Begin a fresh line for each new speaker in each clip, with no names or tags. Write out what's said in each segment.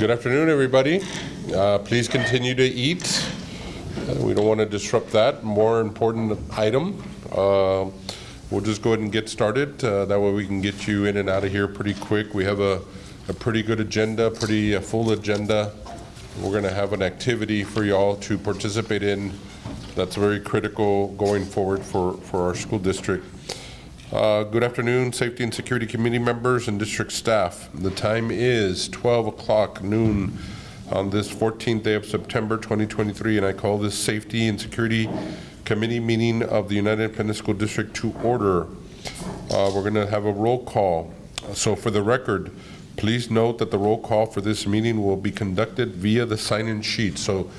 Good afternoon, everybody. Please continue to eat. We don't want to disrupt that. More important item. We'll just go ahead and get started. That way we can get you in and out of here pretty quick. We have a pretty good agenda, pretty full agenda. We're going to have an activity for y'all to participate in that's very critical going forward for our school district. Good afternoon, Safety and Security Committee members and district staff. The time is 12 o'clock noon on this 14th day of September 2023, and I call this Safety and Security Committee meeting of the United Independent School District to order. We're going to have a roll call. So for the record, please note that the roll call for this meeting will be conducted via the sign-in sheet. So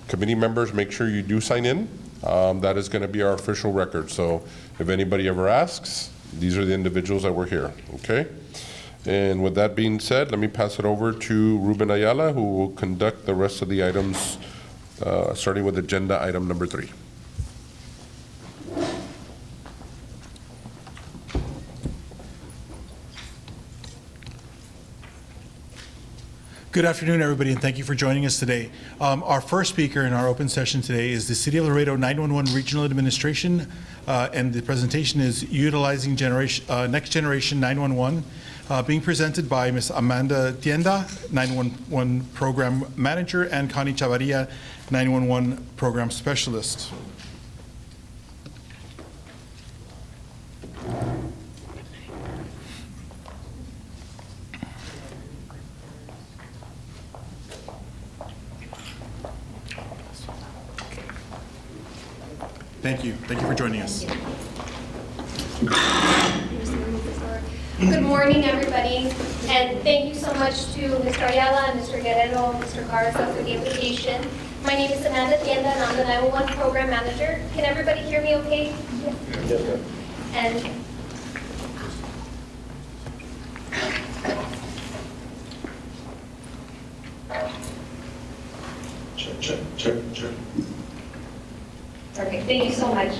committee members, make sure you do sign in. That is going to be our official record. So if anybody ever asks, these are the individuals that were here, okay? And with that being said, let me pass it over to Ruben Ayala, who will conduct the rest of the items, starting with agenda item number 3.
Good afternoon, everybody, and thank you for joining us today. Our first speaker in our open session today is the City of Laredo 911 Regional Administration, and the presentation is Utilizing Next Generation 911, being presented by Ms. Amanda Tienda, 911 Program Manager, and Connie Chavarria, 911 Program Specialist. Thank you. Thank you for joining us.
Good morning, everybody, and thank you so much to Mr. Ayala and Mr. Guerrero, Mr. Garza for the invitation. My name is Amanda Tienda, and I'm the 911 Program Manager. Can everybody hear me okay? Yes, sir. And
Check.
perfect, thank you so much.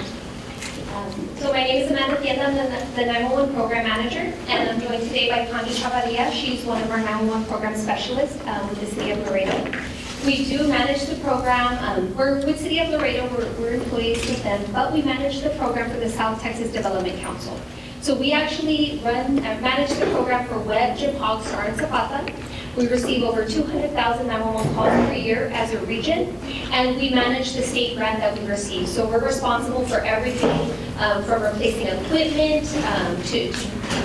So my name is Amanda Tienda, I'm the 911 Program Manager, and I'm joined today by Connie Chavarria. She's one of our 911 Program Specialists with the City of Laredo. We do manage the program. We're with City of Laredo, we're employees with them, but we manage the program for the South Texas Development Council. So we actually manage the program for Wedge, Hog, Star, and Zapata. We receive over 200,000 911 calls per year as a region, and we manage the state grant that we receive. So we're responsible for everything from replacing equipment to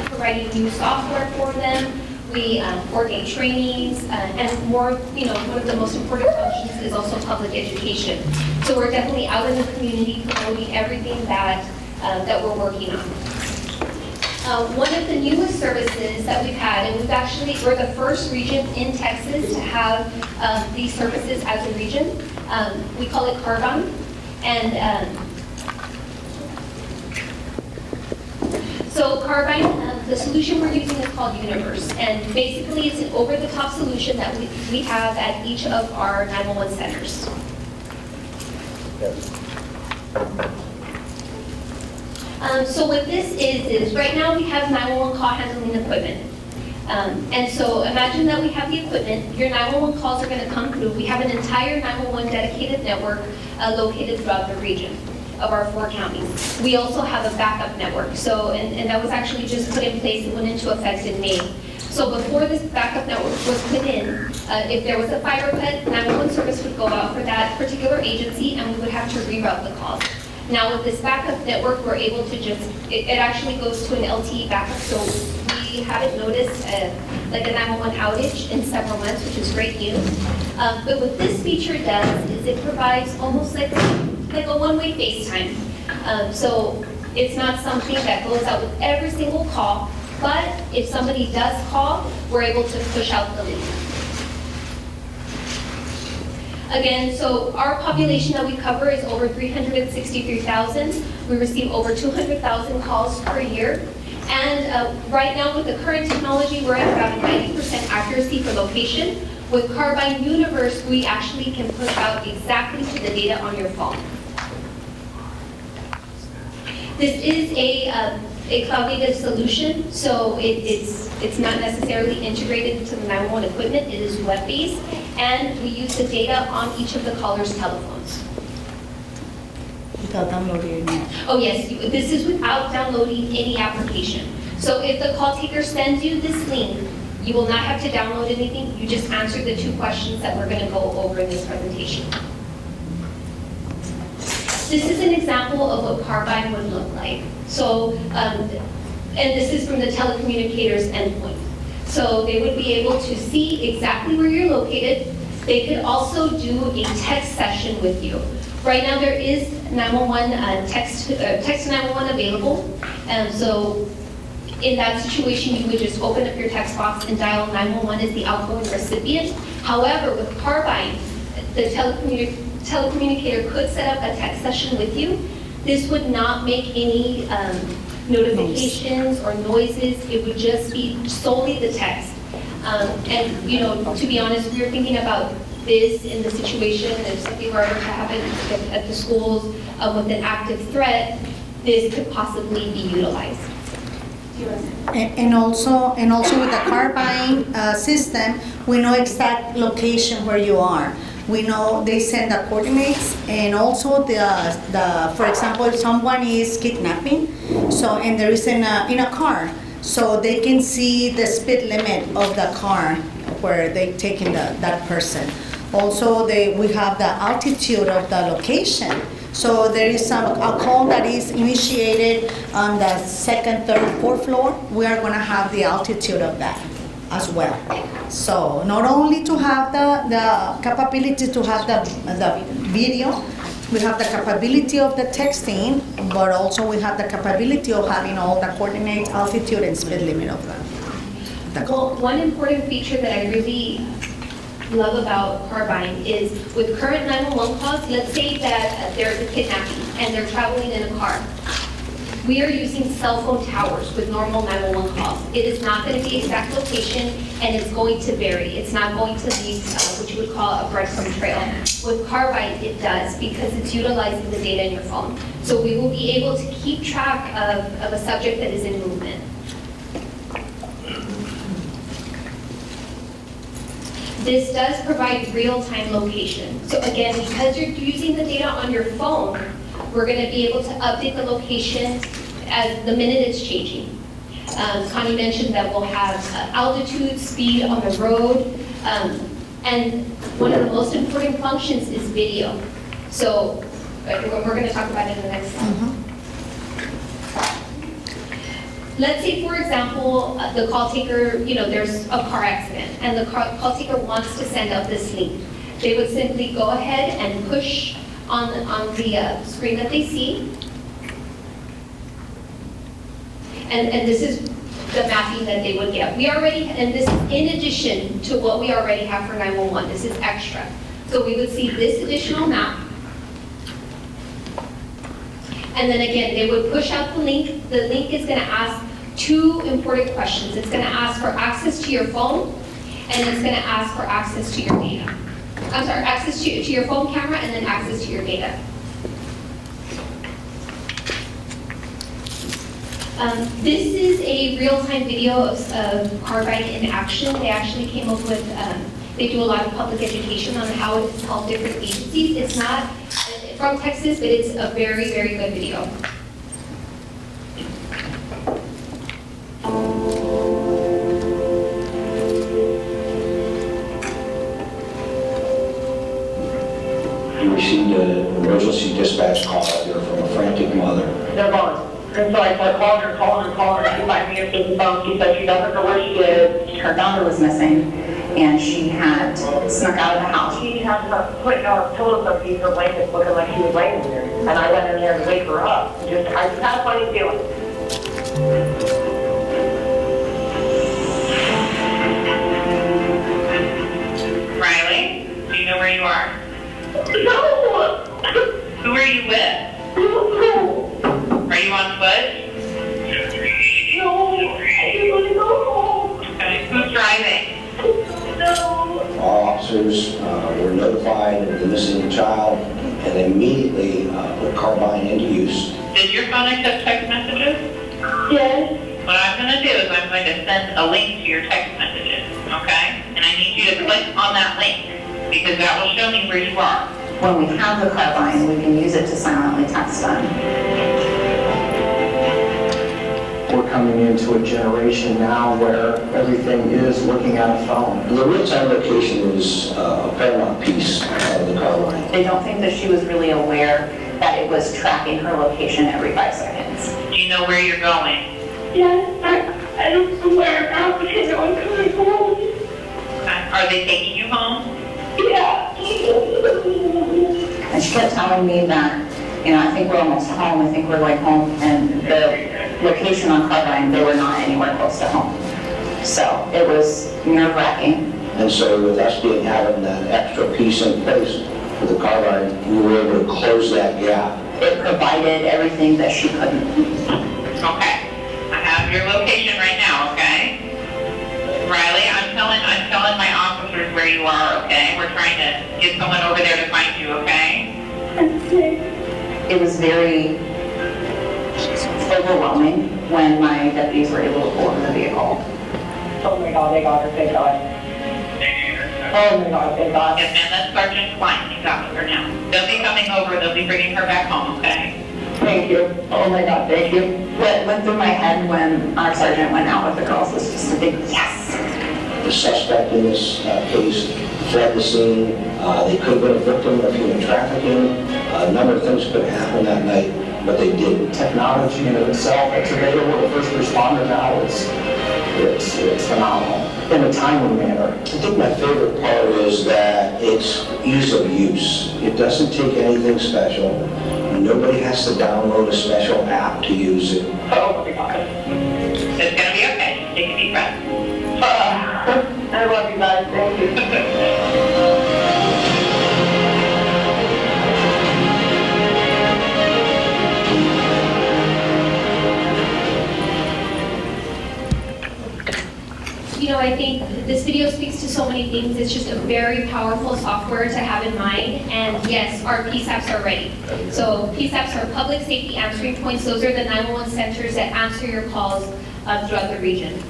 providing new software for them. We coordinate trainings, and more, one of the most important functions is also public education. So we're definitely out in the community promoting everything that we're working on. One of the newest services that we've had, and we're the first region in Texas to have these services as a region. We call it Carbine, and so Carbine, the solution we're using is called Universe, and basically it's an over-the-top solution that we have at each of our 911 centers. So what this is right now we have 911 call handling equipment. And so imagine that we have the equipment, your 911 calls are going to come through. We have an entire 911 dedicated network located throughout the region of our 4 counties. We also have a backup network. So, and that was actually just put in place, it went into effect in May. So before this backup network was put in, if there was a fire cut, 911 service would go out for that particular agency and we would have to reroute the calls. Now with this backup network, we're able to it actually goes to an LTE backup, so we haven't noticed like a 911 outage in several months, which is great news. But what this feature does is it provides almost like a one-way FaceTime. So it's not something that goes out with every single call, but if somebody does call, we're able to push out the link. Again, so our population that we cover is over 363,000. We receive over 200,000 calls per year. And right now with the current technology, we're at about 90% accuracy for location. With Carbine Universe, we actually can push out exactly to the data on your phone. This is a a cloud-native solution, so it's not necessarily integrated into the 911 equipment. It is web-based, and we use the data on each of the caller's telephones.
Without downloading it.
Oh yes, this is without downloading any application. So if the call taker sends you this link, you will not have to download anything. You just answer the 2 questions that we're going to go over in this presentation. This is an example of what Carbine would look like. So, and this is from the telecommunicator's endpoint. So they would be able to see exactly where you're located. They could also do a text session with you. Right now there is 911 text to 911 available. So in that situation, you would just open up your text box and dial 911 as the outgoing recipient. However, with Carbine, the telecommunicator could set up a text session with you. This would not make any notifications or noises. It would just be solely the text. And you know, to be honest, we were thinking about this in the situation, if something were ever to happen at the schools with an active threat, this could possibly be utilized.
And also with the Carbine system, we know exact location where you are. We know they send the coordinates, and also for example, if someone is kidnapping, so and there is in a car, so they can see the speed limit of the car where they taking that person. Also, we have the altitude of the location. So there is a call that is initiated on the 2nd, 3rd, 4th floor. We are going to have the altitude of that as well. So not only to have the capability to have the video, we have the capability of the texting, but also we have the capability of having all the coordinates, altitude, and speed limit of the call.
Well, one important feature that I really love about Carbine is with current 911 calls, let's say that there's a kidnapping and they're traveling in a car. We are using cell phone towers with normal 911 calls. It is not going to be exact location, and it's going to vary. It's not going to be what you would call a breadcrumb trail. With Carbine, it does, because it's utilizing the data in your phone. So we will be able to keep track of a subject that is in movement. This does provide real-time location. So again, because you're using the data on your phone, we're going to be able to update the location as the minute it's changing. Connie mentioned that we'll have altitude, speed on the road, and one of the most important functions is video. So we're going to talk about it in the next slide. Let's say, for example, the call taker, there's a car accident, and the call taker wants to send out this link. They would simply go ahead and push on the screen that they see. And this is the mapping that they would get. And this is in addition to what we already have for 911. This is extra. So we would see this additional map. And then again, they would push out the link. The link is going to ask 2 important questions. It's going to ask for access to your phone, and it's going to ask for access to your data. I'm sorry, access to your phone camera, and then access to your data. This is a real-time video of Carbine in action. They actually came up with, they do a lot of public education on how it helps different agencies. It's not from Texas, but it's a very, very good video.
You received an emergency dispatch call here from a frantic mother.
They're gone. And so I called her, she finally answered the phone. She said she doesn't know where she is.
Her daughter was missing, and she had snuck out of the house.
She had her putting on pillows underneath her blanket, looking like she was laying there. And I went in there to wake her up. I just had a funny feeling.
Riley, do you know where you are?
No!
Who are you with?
No!
Are you on foot?
No! I didn't want to go home.
Okay. Who's driving?
No!
All officers were notified of the missing child and immediately put Carbine into use.
Did your phone accept text messages? Yes. What I'm going to do is I'm going to send a link to your text messages, okay? And I need you to click on that link because that will show me where you are.
When we have the carbine, we can use it to silently text them.
We're coming into a generation now where everything is looking at a phone.
The real-time location is a paramount piece of the carbine.
They don't think that she was really aware that it was tracking her location every 5 seconds.
Do you know where you're going?
Yes, I don't know where now because I'm coming home.
Are they taking you home?
Yeah.
And she kept telling me that, I think we're almost home, I think we're like home, and the location on Carbine, they were not anywhere close to home. So it was nerve-wracking.
And so with us having that extra piece in place for the carbine, we were able to close that gap.
It provided everything that she couldn't.
Okay. I have your location right now, okay? Riley, I'm telling my officers where you are, okay? We're trying to get someone over there to find you, okay?
It was very overwhelming when my deputies were able to pull in the vehicle.
Oh my God, they got her, thank God. Oh my God, thank God.
Yes, ma'am, that's Sergeant Klein. He's out with her now. They'll be coming over. They'll be bringing her back home, okay?
Thank you. Oh my God, thank you.
What went through my head when our sergeant went out with the girls was just a big yes.
The suspect in this case fled the scene. They could have been a victim of human trafficking. A number of things could have happened that night, but they didn't.
Technology in itself that's available to first responder now it's phenomenal in a timely manner.
I think my favorite part is that it's ease of use. It doesn't take anything special. Nobody has to download a special app to use it.
Oh my God.
It's gonna be okay. Just take a deep breath.
I love you guys, thank you.
I think this video speaks to so many things. It's just a very powerful software to have in mind. And yes, our PSAPs are ready. So PSAPs are public safety answering points. Those are the 911 centers that answer your calls throughout the region.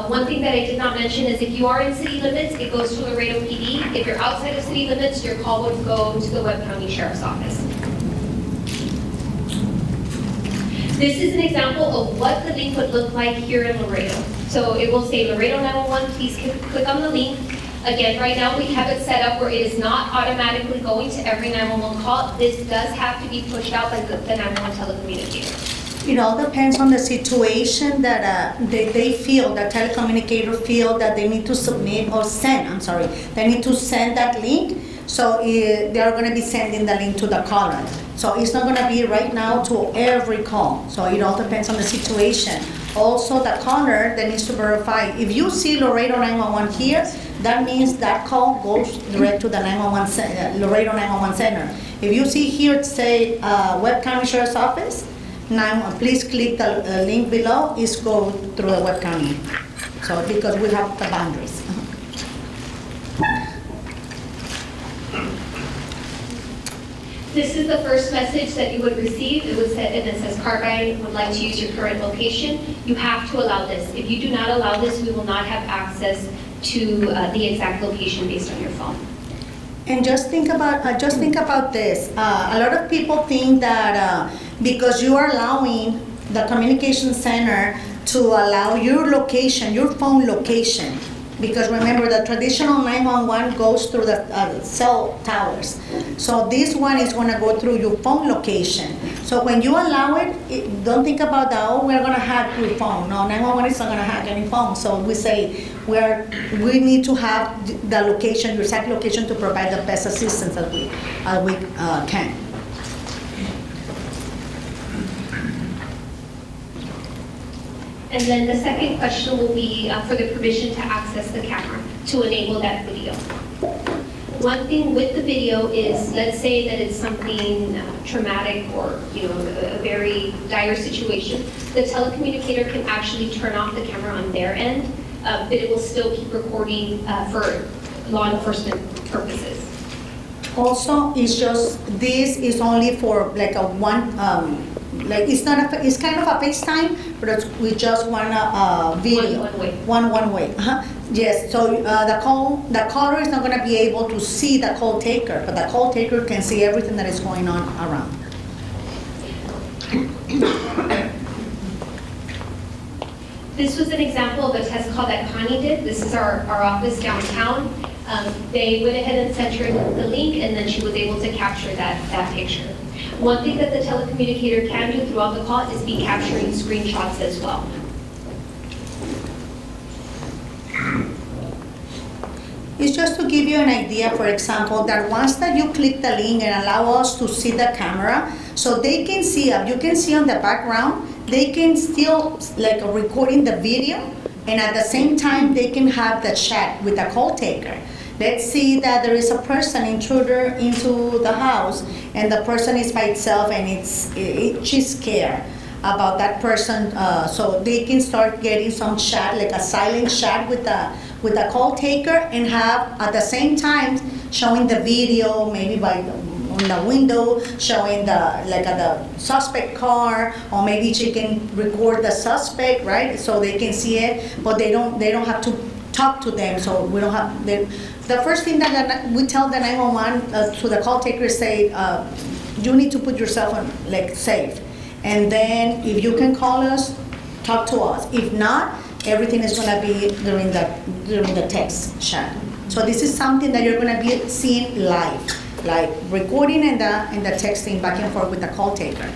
One thing that I did not mention is if you are in city limits, it goes to Laredo PD. If you're outside of city limits, your call would go to the Webb County Sheriff's Office. This is an example of what the link would look like here in Laredo. So it will say Laredo 911, please click on the link. Again, right now we have it set up where it is not automatically going to every 911 call. This does have to be pushed out by the 911 telecommunicator.
It all depends on the situation that they feel, the telecommunicator feel that they need to submit or send, they need to send that link. So they are going to be sending the link to the caller. So it's not going to be right now to every call. So it all depends on the situation. Also, the caller that needs to verify. If you see Laredo 911 here, that means that call goes direct to the 911 Laredo 911 center. If you see here, say Webb County Sheriff's Office, please click the link below. It's go through the Webb County. So because we have the boundaries.
This is the first message that you would receive. It says Carbine would like to use your current location. You have to allow this. If you do not allow this, we will not have access to the exact location based on your phone.
And just think about this. A lot of people think that because you are allowing the communication center to allow your location, your phone location, because remember the traditional 911 goes through the cell towers. So this one is going to go through your phone location. So when you allow it, don't think about that, oh, we're going to hack your phone. No, 911 is not going to hack any phone. So we say we need to have the location, your exact location, to provide the best assistance that we can.
And then the second question will be for the permission to access the camera to enable that video. One thing with the video is, let's say that it's something traumatic or a very dire situation, the telecommunicator can actually turn off the camera on their end, but it will still keep recording for law enforcement purposes.
Also, this is only for like a one, it's kind of a FaceTime, but we just want a video.
One-way.
One-way, Yes, so the caller is not gonna be able to see the call taker, but the call taker can see everything that is going on around.
This was an example of a test call that Connie did. This is our office downtown. They went ahead and sent her the link, and then she was able to capture that picture. One thing that the telecommunicator can do throughout the call is be capturing screenshots as well.
It's just to give you an idea, for example, that once that you click the link and allow us to see the camera, so they can see, you can see on the background, they can still like recording the video, and at the same time, they can have the chat with the call taker. Let's see that there is a intruder into the house, and the person is by itself, and she's scared about that person, so they can start getting some chat, like a silent chat with the call taker, and have at the same time showing the video, maybe on the window, showing the suspect car, or maybe she can record the suspect, right? So they can see it, but they don't have to talk to them. So we don't have the first thing that we tell the 911 to the call taker is say, you need to put yourself on safe, and then if you can call us, talk to us. If not, everything is going to be during the text chat. So this is something that you're going to be seeing live, like recording and the texting back and forth with the call taker.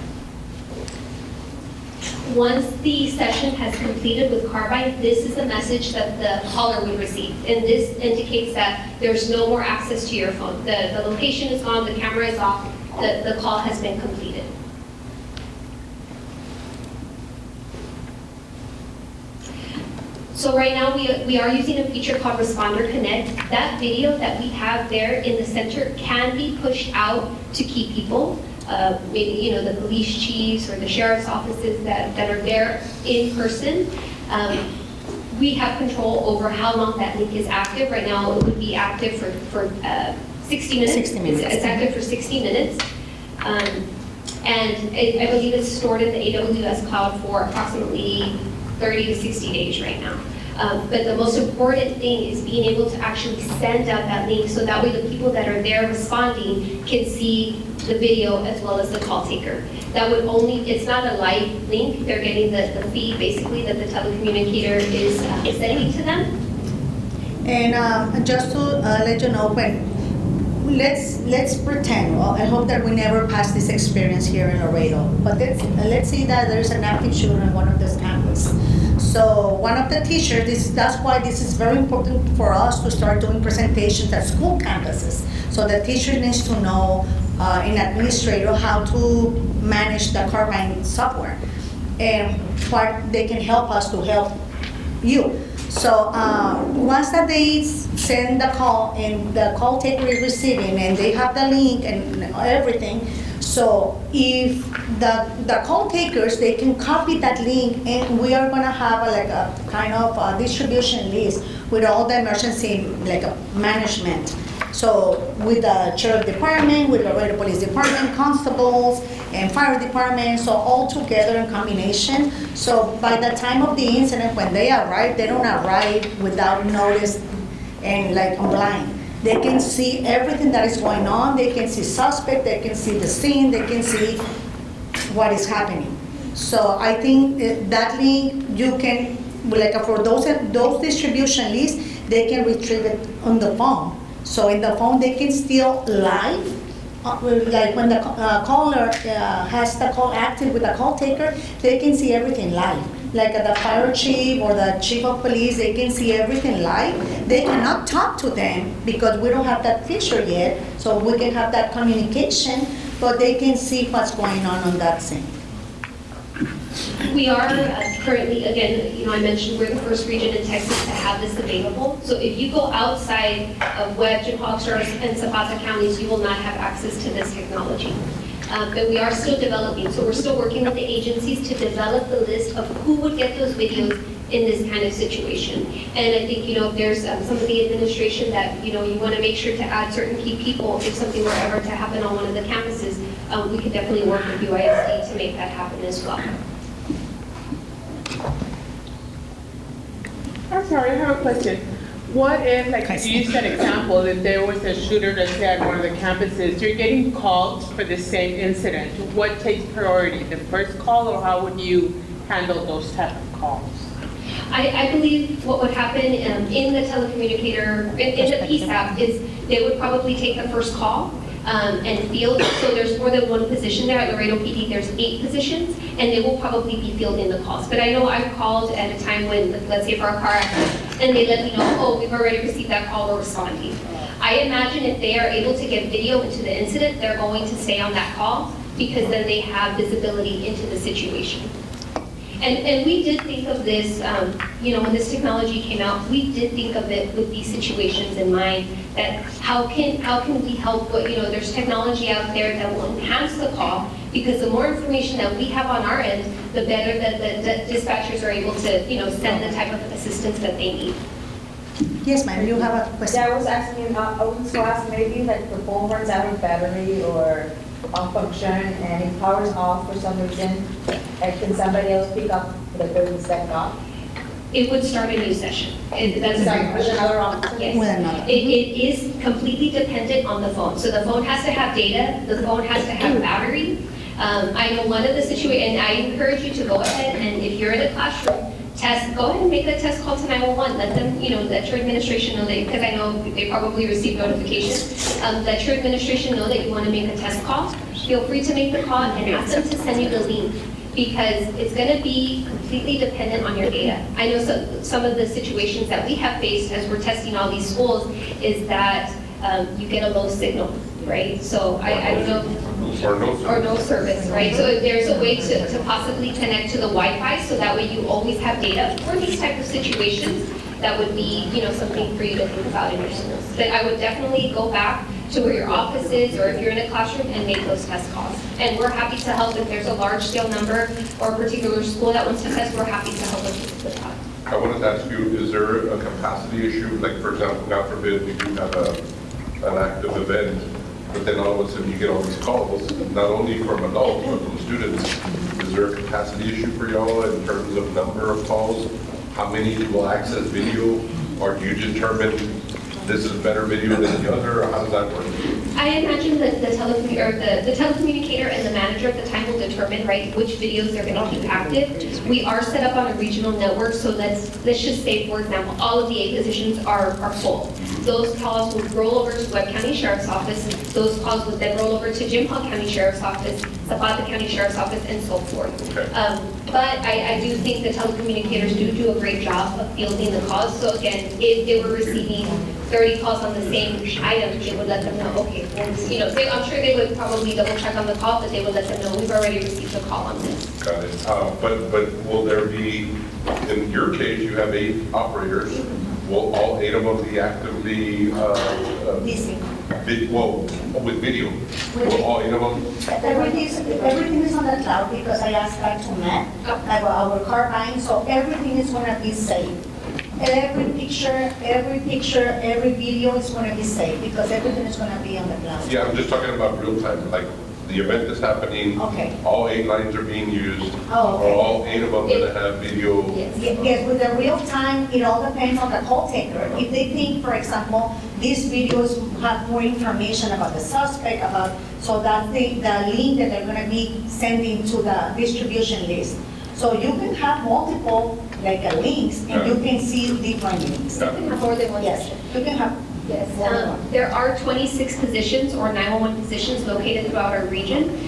Once the session has completed with Carbine, this is the message that the caller would receive. And this indicates that there's no more access to your phone. The location is gone, the camera is off, the call has been completed. So right now, we are using a feature called Responder Connect. That video that we have there in the center can be pushed out to key people. Maybe, the police chiefs or the sheriff's offices that are there in person. We have control over how long that link is active. Right now, it would be active for 60 minutes.
60 minutes.
It's active for 60 minutes. And I believe it's stored in the AWS cloud for approximately 30 to 60 days right now. But the most important thing is being able to actually send out that link, so that way the people that are there responding can see the video as well as the call taker. That would it's not a live link, they're getting the feed basically that the telecommunicator is sending to them.
And just to let you know, let's pretend, well, I hope that we never pass this experience here in Laredo, but let's see that there's an active shooter on one of those campuses. So one of the teachers, that's why this is very important for us to start doing presentations at school campuses. So the teacher needs to know, in administrator, how to manage the Carbine software, and what they can help us to help you. So once that they send the call and the call taker is receiving and they have the link and everything, so if the call takers, they can copy that link, and we are going to have a kind of distribution list with all the emergency management. So with the sheriff department, with the Laredo Police Department, constables, and fire department, so all together in combination. So by the time of the incident, when they arrive, they don't arrive without notice and on blind. They can see everything that is going on. They can see suspect, they can see the scene, they can see what is happening. So I think that link, you can, for those distribution lists, they can retrieve it on the phone. So in the phone, they can still live, when the caller has the call active with the call taker, they can see everything live. Like the fire chief or the chief of police, they can see everything live. They cannot talk to them because we don't have that feature yet, so we can have that communication, but they can see what's going on that scene.
We are currently, again, I mentioned we're the first region in Texas to have this available. So if you go outside of Webb, Hogstars, and Zapata counties, you will not have access to this technology. But we are still developing, so we're still working with the agencies to develop the list of who would get those videos in this kind of situation. And I think, if there's some of the administration that, you want to make sure to add certain key people if something were ever to happen on one of the campuses, we could definitely work with UISD to make that happen as well.
I'm sorry, I have a question. What if, like, you used an example, if there was a shooter, let's say, at one of the campuses, you're getting calls for the same incident. What takes priority, the first call, or how would you handle those type of calls?
I believe what would happen in the telecommunicator, in the PSAP, is they would probably take the first call and field. So there's more than one position there. At Laredo PD, there's 8 positions, and they will probably be fielding the calls. But I know I've called at a time when, let's say for a car accident, and they let me know, oh, we've already received that call, we're responding. I imagine if they are able to get video into the incident, they're going to stay on that call because then they have visibility into the situation. And we did think of this, when this technology came out, we did think of it with these situations in mind, that how can we help, there's technology out there that will enhance the call, because the more information that we have on our end, the better that the dispatchers are able to, send the type of assistance that they need.
Yes, ma'am, you have a question?
Yeah, I was asking, I was to ask maybe like the phone runs out of battery or malfunction and it powers off for some reason, can somebody else pick up the building set off?
It would start a new session. That's a great question.
Another officer?
Yes.
With another.
It is completely dependent on the phone. So the phone has to have data, the phone has to have battery. I know one of the situations, and I encourage you to go ahead and if you're in a classroom, go ahead and make a test call to 911. Let them, let your administration know that, because I know they probably receive notifications. Let your administration know that you want to make a test call. Feel free to make the call and ask them to send you the link, because it's going to be completely dependent on your data. I know some of the situations that we have faced as we're testing all these schools is that you get a low signal, right? So I don't know. Or no service, right? So if there's a way to possibly connect to the Wi-Fi, so that way you always have data for these type of situations, that would be, something for you to think about in your schools. But I would definitely go back to where your office is, or if you're in a classroom, and make those test calls. And we're happy to help if there's a large scale number or a particular school that wants to test, we're happy to help with that.
I wanted to ask you, is there a capacity issue? Like, for example, God forbid, we do have an active event, but then all of a sudden you get all these calls, not only from adults, but from students. Is there a capacity issue for y'all in terms of number of calls? How many will access video? Or do you determine this is better video than the other, or how does that work?
I imagine that the telecommunicator and the manager at the time will determine, right, which videos they're going to keep active. We are set up on a regional network, so let's just say, for example, all of the 8 positions are full. Those calls would roll over to Webb County Sheriff's Office. Those calls would then roll over to Jim Hall County Sheriff's Office, Zapata County Sheriff's Office, and so forth.
Okay.
But I do think the telecommunicators do a great job of fielding the calls. So again, if they were receiving 30 calls on the same item, they would let them know, okay, well, I'm sure they would probably double check on the call, but they would let them know, we've already received a call on this.
Got it. But will there be, in your case, you have 8 operators. Will all 8 of them be actively, with video? Will all 8 of them?
Everything is on the cloud, because I asked that to Matt, our carbine, so everything is going to be saved. Every picture, every video is going to be saved, because everything is going to be on the cloud.
Yeah, I'm just talking about real time, like the event is happening.
Okay.
All 8 lines are being used.
Oh, okay.
Are all 8 of them going to have video?
Yes, with the real time, it all depends on the call taker. If they think, for example, these videos have more information about the suspect, so that's the link that they're going to be sending to the distribution list. So you can have multiple links, and you can see different links.
You can have more than one
Yes,
session.
you can have.
Yes, there are 26 positions or 911 positions located throughout our region.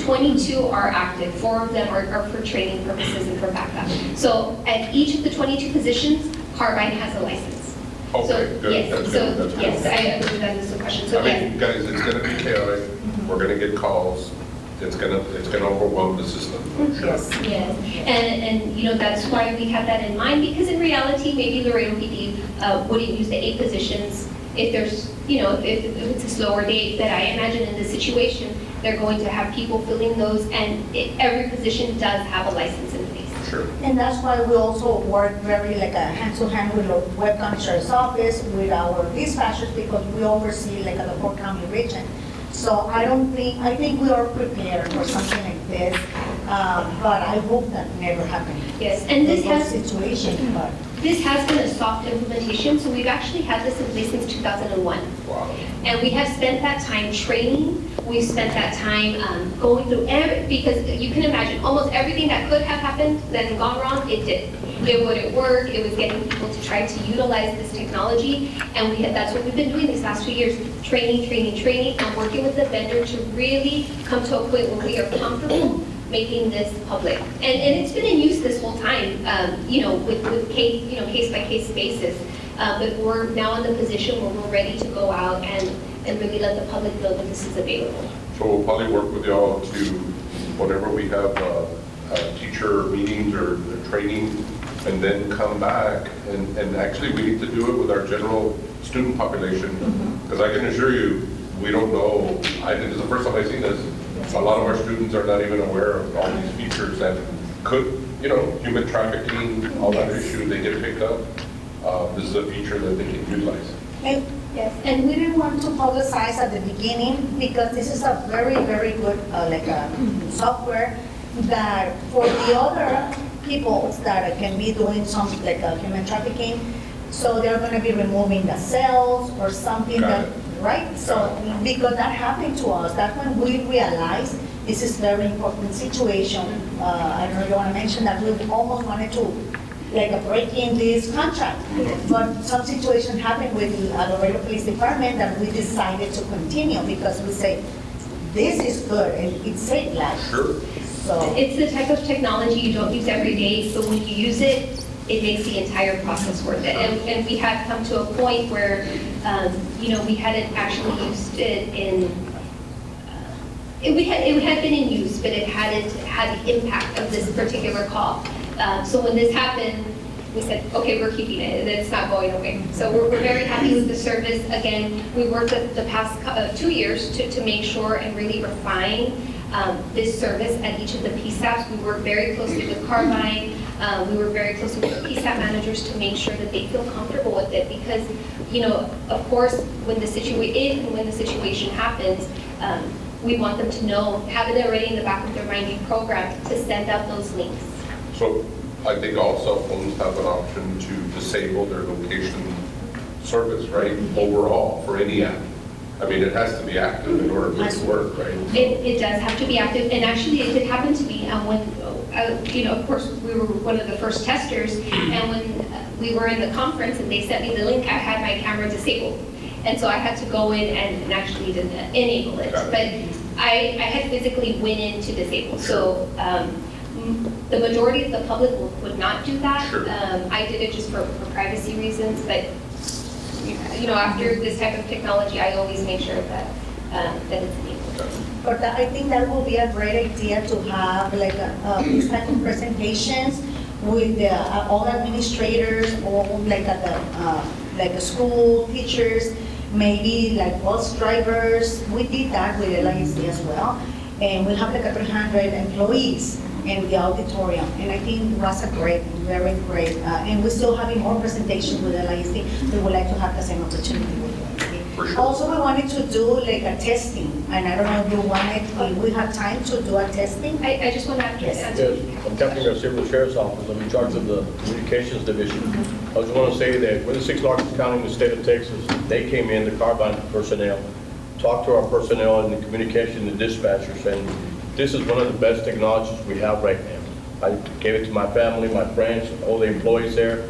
22 are active. 4 of them are for training purposes and for backup. So at each of the 22 positions, Carbine has a license.
Okay,
So,
good.
yes,
That's
so,
good. That's good.
yes, I believe that is the question. So
I
yes.
mean, guys, it's going to be chaotic. We're going to get calls. It's going to overwhelm the system.
Yes.
Yes, and that's why we have that in mind, because in reality, maybe Laredo PD wouldn't use the 8 positions if there's, if it's a slower day, that I imagine in this situation, they're going to have people filling those, and every position does have a license in place.
Sure.
And that's why we also work very hand-to-hand with the Webb County Sheriff's Office, with our dispatchers, because we oversee the 4 county region. So I think we are prepared for something like this, but I hope that never happens.
Yes, and this
There's no
has,
situation, but.
this has been a soft implementation, so we've actually had this in place since 2001.
Wow.
And we have spent that time training, we've spent that time going through because you can imagine, almost everything that could have happened that had gone wrong, it did. It wouldn't work, it was getting people to try to utilize this technology, and that's what we've been doing these last 2 years, training, and working with the vendor to really come to a point where we are comfortable making this public. And it's been in use this whole time, with case by case basis. But we're now in the position where we're ready to go out and really let the public know that this is available.
So we'll probably work with y'all to, whenever we have teacher meetings or training, and then come back, and actually we need to do it with our general student population, because I can assure you, we don't know, I think it's the first time I've seen this, a lot of our students are not even aware of all these features that could, human trafficking, all that issue, they get picked up. This is a feature that they can utilize.
Yes, and we didn't want to publicize at the beginning because this is a very, very good software that for the other people that can be doing some human trafficking, so they're going to be removing the cells or something right? So because that happened to us, that's when we realized this is very important situation. I don't know if you want to mention that we almost wanted to break in this contract, but some situation happened with Laredo Police Department that we decided to continue because we say this is good and it saved lives.
Sure.
So
it's the type of technology you don't use every day, but when you use it, it makes the entire process worth it. And we had come to a point where, we hadn't actually used it it had been in use, but it hadn't had the impact of this particular call. So when this happened, we said, okay, we're keeping it, it's not going away. So we're very happy with the service. Again, we worked the past 2 years to make sure and really refine this service at each of the PSAPs. We work very closely with Carbine. We work very closely with the PSAP managers to make sure that they feel comfortable with it because, of course, when the situation happens, we want them to know, have it already in the back of their mind, be programmed to send out those links.
So I think all cell phones have an option to disable their location service, right? Overall, for any app. I mean, it has to be active in order for it to work, right?
It does have to be active, and actually it did happen to me when, of course, we were one of the first testers, and when we were in the conference and they sent me the link, I had my camera disabled. And so I had to go in and actually enable it. But I had physically went in to disable. So the majority of the public would not do that.
Sure.
I did it just for privacy reasons, but after this type of technology, I always make sure that it's enabled.
But I think that will be a great idea to have these type of presentations with all administrators or at the school teachers, maybe bus drivers. We did that with LISD as well. And we have 300 employees in the auditorium. And I think it was a very great, and we're still having more presentations with LISD. We would like to have the same opportunity with LISD.
For sure.
Also, we wanted to do a testing, and I don't know if you wanted, we have time to do a testing.
I just want to answer.
Yes, I'm Captain Garcia with the Sheriff's Office. I'm in charge of the Communications Division. I just want to say that we're the 6th largest county in the state of Texas. They came in, the Carbine personnel, talked to our personnel in the communication, the dispatchers, and this is one of the best technologies we have right now. I gave it to my family, my friends, all the employees there.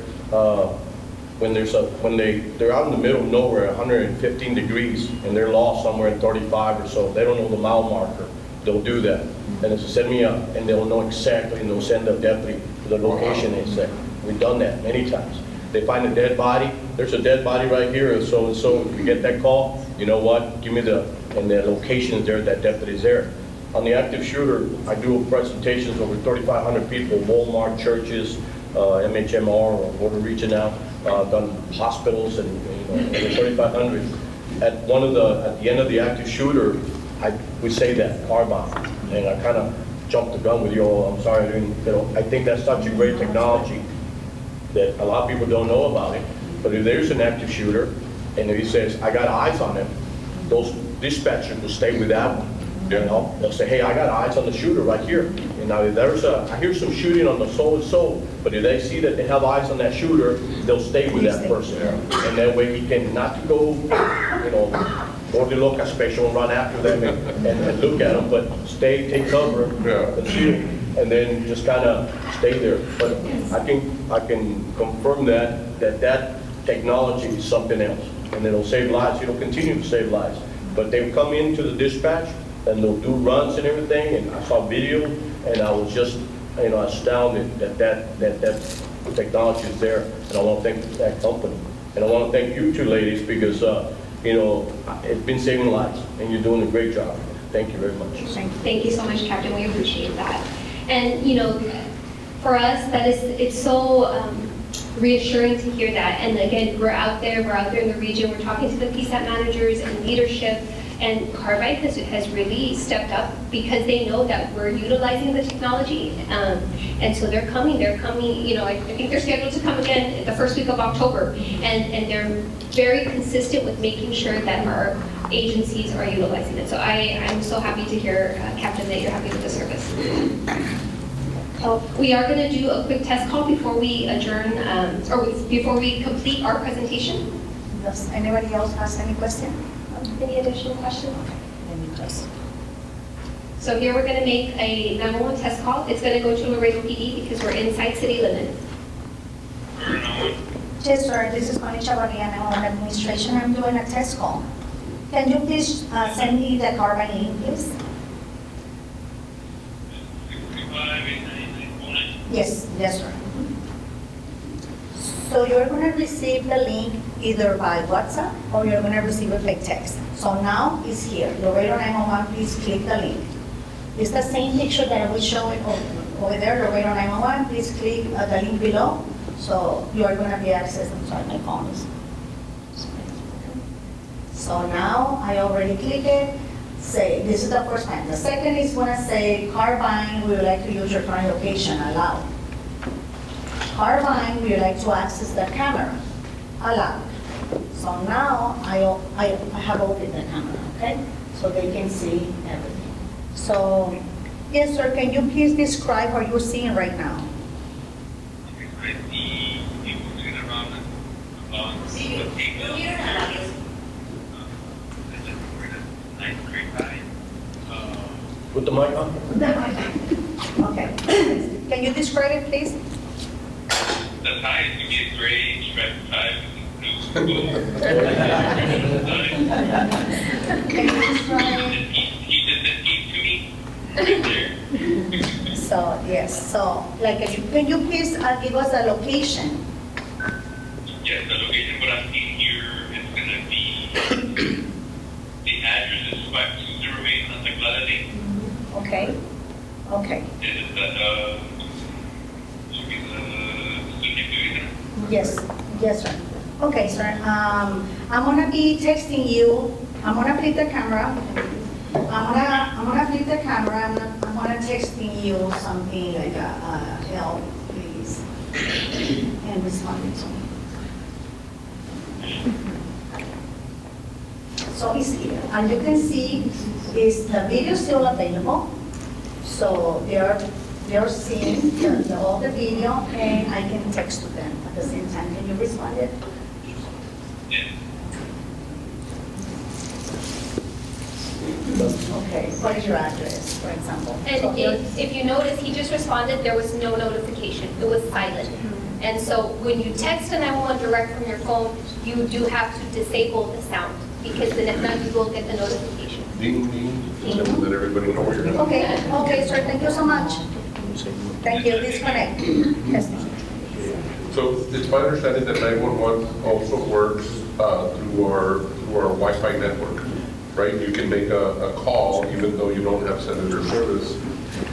When they're out in the middle of nowhere, 115 degrees, and they're lost somewhere in 35 or so, they don't know the mile marker, they'll do that. And it's send me up, and they'll know exactly, and they'll send the deputy to the location they say. We've done that many times. They find a dead body, there's a dead body right here, and so, if you get that call, you know what, give me the location is there, that deputy's there. On the active shooter, I do presentations over 3,500 people, Walmart, churches, MHMR, or Border Region now. I've done hospitals and over 3,500. At the end of the active shooter, we say that Carbine, and I kind of jumped the gun with you all. I'm sorry, I think that's such a great technology that a lot of people don't know about it. But if there's an active shooter, and if he says, I got eyes on him, those dispatchers will stay with that one. You know, they'll say, hey, I got eyes on the shooter right here. And now if I hear some shooting on the so-and-so, but if they see that they have eyes on that shooter, they'll stay with that person. And that way he can not to go, you know, or the local special and run after them and look at them, but stay, take cover, conceal, and then just kind of stay there. But I can confirm that technology is something else, and it'll save lives. It'll continue to save lives. But they come into the dispatch and they'll do runs and everything, and I saw video, and I was just, you know, astounded that technology is there. And I want to thank that company, and I want to thank you two ladies because. You know, it's been saving lives, and you're doing a great job. Thank you very much.
Thank you so much, Captain. We appreciate that. And, you know, for us, it's so reassuring to hear that. And again, we're out there in the region, we're talking to the PSAT managers and leadership, and Carbide has really stepped up because they know that we're utilizing the technology. And so they're coming, you know, I think they're scheduled to come again the first week of October. And they're very consistent with making sure that our agencies are utilizing it. So I'm so happy to hear, Captain, that you're happy with the service. We are going to do a quick test call before we adjourn, or before we complete our presentation.
Does anybody else has any question?
Any additional questions? So here we're going to make a 911 test call. It's going to go to Laredo PD because we're inside city limits.
Yes, sir. This is Connie Chavarria, 911 administration. I'm doing a test call. Can you please send me the Carbine link, please? Yes, sir. So you're going to receive the link either by WhatsApp or you're going to receive it by text. So now it's here. Laredo 911, please click the link. It's the same picture that I will show it over there, Laredo 911. Please click the link below. So you are going to be accessing, sorry, my phone is. So now I already clicked it. Say, this is the first time. The second is going to say, Carbine, we would like to use your current location, allow. Carbine, we would like to access the camera, allow. So now I have opened the camera, okay? So they can see everything. So, yes, sir, can you please describe what you're seeing right now?
I see people moving around
Put the mic on.
Okay. Can you describe it, please?
The tie is to be a gray striped tie with a blue.
Can you describe it?
He just said eat to me. Right there.
So, yes, so, like, can you please give us a location?
Yes, the location what I'm seeing here is going to be, the address is 5208 Santa Clara Lane.
Okay, okay.
This is should be the student activity center.
Yes, sir. Okay, sir, I'm gonna be texting you, I'm gonna flip the camera. I'm gonna flip the camera, I'm gonna texting you something like help, please, and respond to me. So it's here, and you can see is the video still available. So they're seeing all the video, and I can text to them at the same time. Can you respond it? Okay, what is your address, for example?
And if you notice, he just responded, there was no notification. It was silent. And so when you text a 911 direct from your phone, you do have to disable the sound because then if not, you will get the notification.
Ding, ding, let everybody know what you're doing.
Okay, sir, thank you so much. Thank you, disconnect. Yes.
So it's my understanding that 911 also works through our Wi-Fi network, right? You can make a call even though you don't have cellular service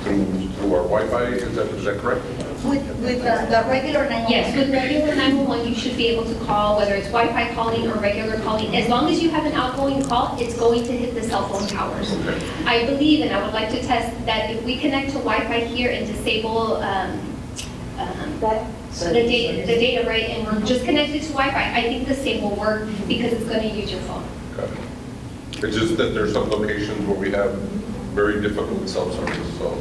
through our Wi-Fi, is that correct?
With the regular 911?
Yes, with regular 911, you should be able to call, whether it's Wi-Fi calling or regular calling. As long as you have an outgoing call, it's going to hit the cell phone towers. I believe, and I would like to test, that if we connect to Wi-Fi here and disable the data, right, and we're just connected to Wi-Fi, I think the same will work because it's going to use your phone.
Got it. It's just that there's some locations where we have very difficult cell service, so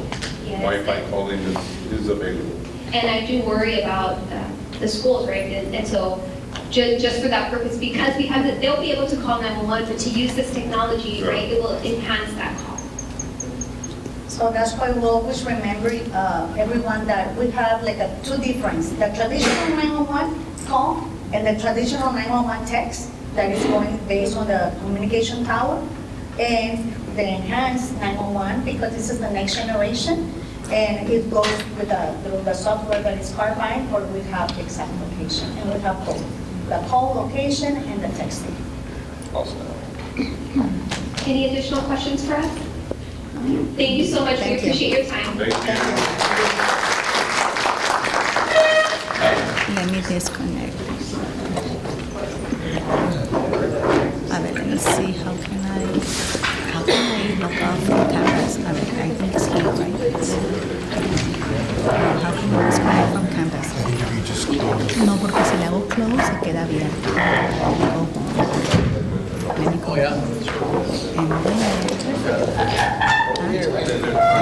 Yes.
Wi-Fi calling is available.
And I do worry about the schools, right? And so just for that purpose, because we have, they'll be able to call 911, but to use this technology,
Sure.
right, it will enhance that call.
So that's why we always remember everyone that we have like two difference, the traditional 911 call and the traditional 911 text that is going based on the communication tower, and the enhanced 911 because this is the next generation, and it goes with the software that is Carbine, where we have exact location, and we have both, the call location and the texting.
Awesome.
Any additional questions for us? Thank you so much. We
Thank you.
appreciate your time.
Thank you.
Let me disconnect. A ver, let me see, how can I log off from Canvas? A ver, I think it's here, right? How can I disconnect from Canvas? No, porque si le hago close, se queda abierto. Let me go. And then,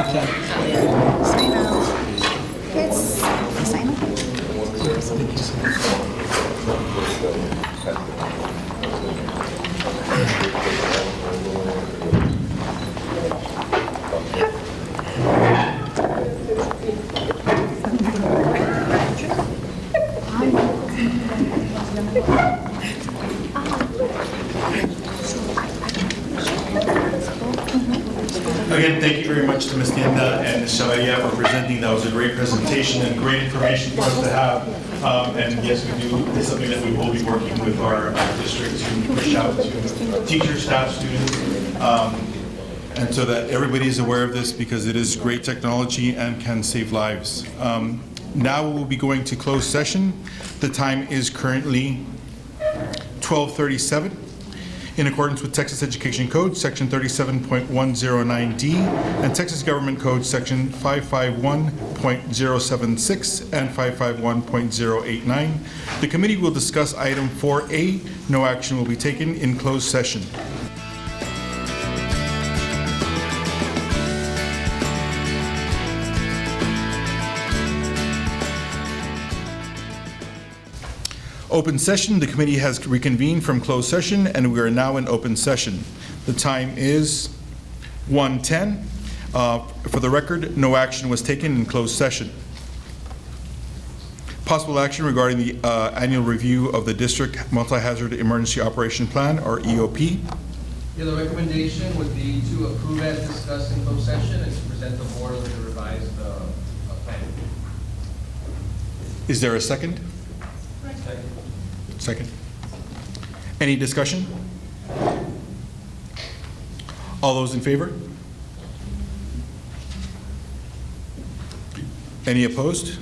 okay. Sign out. Yes. Sign out.
Again, thank you very much to Ms. Tienda and Ms. Chavaria for presenting. That was a great presentation and great information for us to have. And yes, we do, it's something that we will be working with our district to push out to teachers, staff, students, and so that everybody is aware of this because it is great technology and can save lives. Now we'll be going to closed session. The time is currently 12:37. In accordance with Texas Education Code, Section 37.109D, and Texas Government Code, Section 551.076 and 551.089, the committee will discuss item 4A. No action will be taken in closed session. Open session, the committee has reconvened from closed session, and we are now in open session. The time is 1:10. For the record, no action was taken in closed session. Possible action regarding the annual review of the District Multi-Hazard Emergency Operation Plan, or EOP.
Yeah, the recommendation would be to approve as discussed in closed session and to present the board with a revised plan.
Is there a second? Second. Any discussion? All those in favor? Any opposed?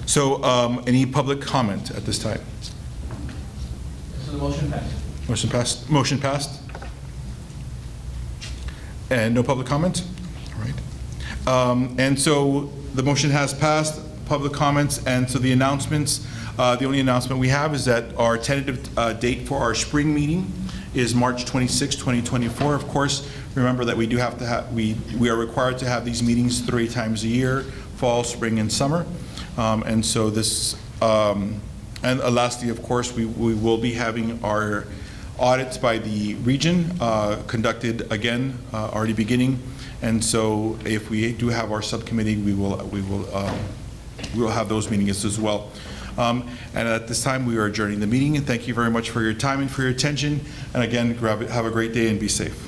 So, any public comment at this time?
So the motion passed.
Motion passed. Motion passed. And no public comment? All right. And so the motion has passed. Public comments, and so the announcements, the only announcement we have is that our tentative date for our spring meeting is March 26, 2024. Of course, remember that we do have to have, we are required to have these meetings 3 times a year, fall, spring, and summer. And so this, and lastly, of course, we will be having our audits by the region conducted again, already beginning. And so if we do have our subcommittee, we will have those meetings as well. And at this time, we are adjourning the meeting. And thank you very much for your time and for your attention. And again, have a great day and be safe.